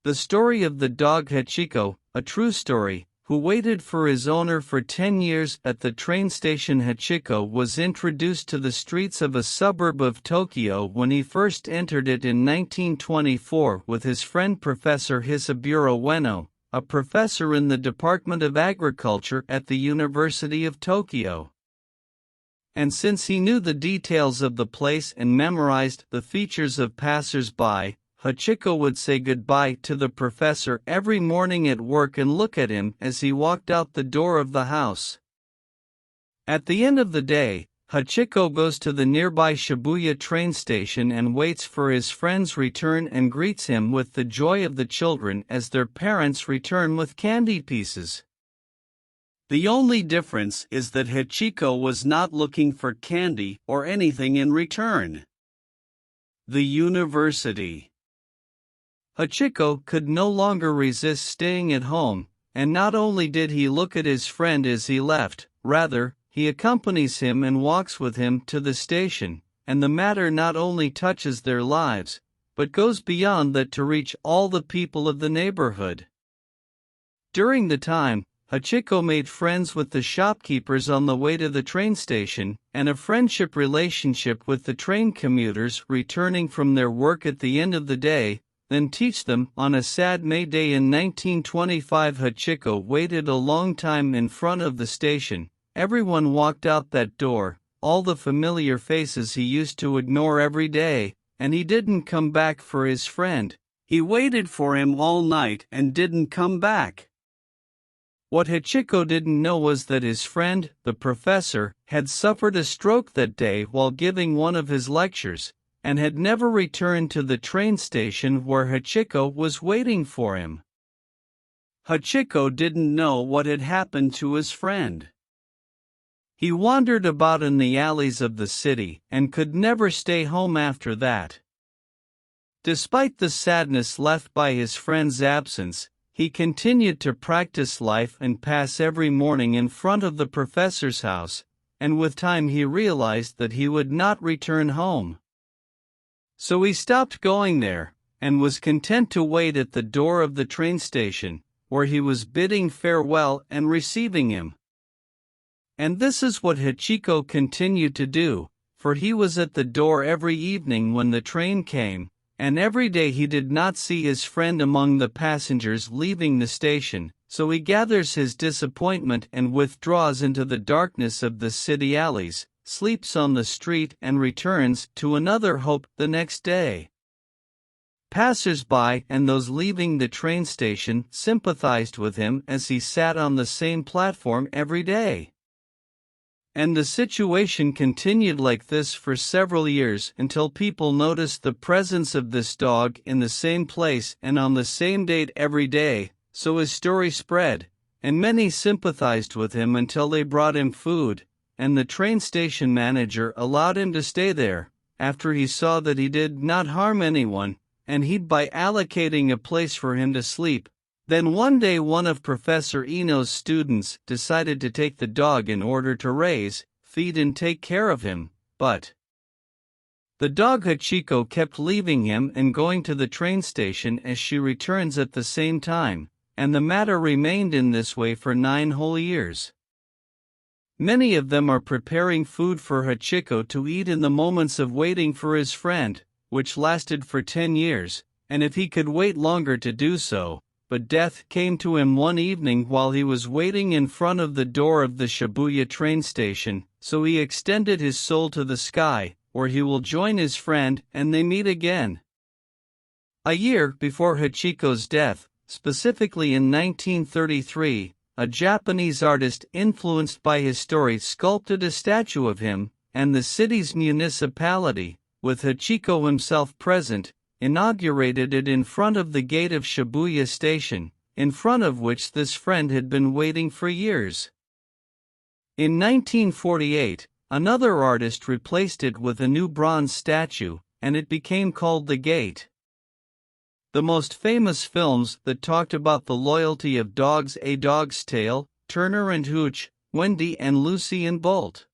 The story of the dog Hachiko, a true story, who waited for his owner for 10 years at the train station. Hachiko was introduced to the streets of a suburb of Tokyo when he first entered it in 1924 with his friend Professor Hisaburo Ueno, a professor in the Department of Agriculture at the University of Tokyo. And since he knew the details of the place and memorized the features of passers-by, Hachiko would say goodbye to the professor every morning at work and look at him as he walked out the door of the house. At the end of the day, Hachiko goes to the nearby Shibuya train station and waits for his friend's return and greets him with the joy of the children as their parents return with candy pieces. The only difference is that Hachiko was not looking for candy or anything in return. The university. Hachiko could no longer resist staying at home, and not only did he look at his friend as he left, rather, he accompanies him and walks with him to the station, and the matter not only touches their lives, but goes beyond that to reach all the people of the neighborhood. During the time, Hachiko made friends with the shopkeepers on the way to the train station, and a friendship relationship with the train commuters returning from their work at the end of the day. Then teach them. On a sad May day in 1925, Hachiko waited a long time in front of the station. Everyone walked out that door, all the familiar faces he used to ignore every day, and he didn't come back for his friend. He waited for him all night and didn't come back. What Hachiko didn't know was that his friend, the professor, had suffered a stroke that day while giving one of his lectures, and had never returned to the train station where Hachiko was waiting for him. Hachiko didn't know what had happened to his friend. He wandered about in the alleys of the city and could never stay home after that. Despite the sadness left by his friend's absence, he continued to practice life and pass every morning in front of the professor's house, and with time he realized that he would not return home. So he stopped going there, and was content to wait at the door of the train station, where he was bidding farewell and receiving him. And this is what Hachiko continued to do, for he was at the door every evening when the train came, and every day he did not see his friend among the passengers leaving the station, so he gathers his disappointment and withdraws into the darkness of the city alleys, sleeps on the street and returns to another hope the next day. Passers-by and those leaving the train station sympathized with him as he sat on the same platform every day. And the situation continued like this for several years until people noticed the presence of this dog in the same place and on the same date every day, so his story spread, and many sympathized with him until they brought him food, and the train station manager allowed him to stay there, after he saw that he did not harm anyone, and he'd by allocating a place for him to sleep. Then one day one of Professor Ino's students decided to take the dog in order to raise, feed and take care of him, but the dog Hachiko kept leaving him and going to the train station as she returns at the same time, and the matter remained in this way for 9 whole years. Many of them are preparing food for Hachiko to eat in the moments of waiting for his friend, which lasted for 10 years, and if he could wait longer to do so, but death came to him one evening while he was waiting in front of the door of the Shibuya train station, so he extended his soul to the sky, where he will join his friend and they meet again. A year before Hachiko's death, specifically in 1933, a Japanese artist influenced by his story sculpted a statue of him, and the city's municipality, with Hachiko himself present, inaugurated it in front of the gate of Shibuya Station, in front of which this friend had been waiting for years. In 1948, another artist replaced it with a new bronze statue, and it became called the Gate. The most famous films that talked about the loyalty of dogs: A Dog's Tale, Turner and Hooch, Wendy and Lucy and Bolt.